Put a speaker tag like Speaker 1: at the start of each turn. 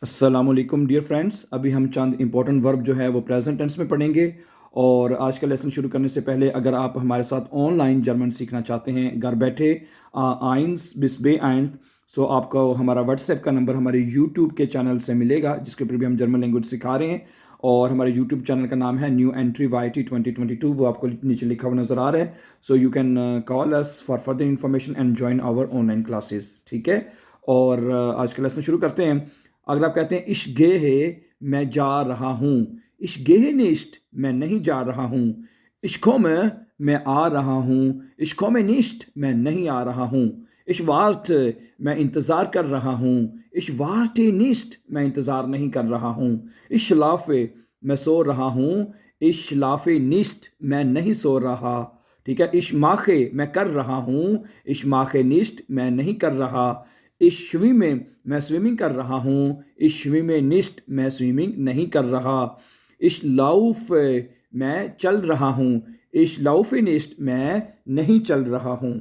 Speaker 1: अस्सलामुअलैकुम dear friends. अभी हम चंद इंपॉर्टेंट वर्ब जो है वो प्रेजेंट टेंस में पढ़ेंगे। और आज का लेसन शुरू करने से पहले अगर आप हमारे साथ ऑनलाइन जर्मन सीखना चाहते हैं घर बैठे आइंस बिस बे आइंस, सो आपको हमारा व्हाट्सएप का नंबर हमारे यूट्यूब के चैनल से मिलेगा जिसके ऊपर भी हम जर्मन लैंग्वेज सिखा रहे हैं। और हमारे यूट्यूब चैनल का नाम है न्यू एंट्री YT 2022, वो आपको नीचे लिखा हुआ नज़र आ रहा है। So you can call us for further information and join our online classes. ठीक है। और आज का लेसन शुरू करते हैं। अगर आप कहते हैं इश गे है मैं जा रहा हूँ, इश गेहे निश्ट मैं नहीं जा रहा हूँ, इश्को में मैं आ रहा हूँ, इश्को में निश्ट मैं नहीं आ रहा हूँ, इश वार्ट मैं इंतज़ार कर रहा हूँ, इश वार्टे निश्ट मैं इंतज़ार नहीं कर रहा हूँ, इश लाफे मैं सो रहा हूँ, इश लाफे निश्ट मैं नहीं सो रहा। ठीक है। इश माखे मैं कर रहा हूँ, इश माखे निश्ट मैं नहीं कर रहा। इस श्वी में मैं स्विमिंग कर रहा हूँ, इस श्वी में निस्ट मैं स्विमिंग नहीं कर रहा। इस लाउफ मैं चल रहा हूँ, इस लाउफ निस्ट मैं नहीं चल रहा हूँ।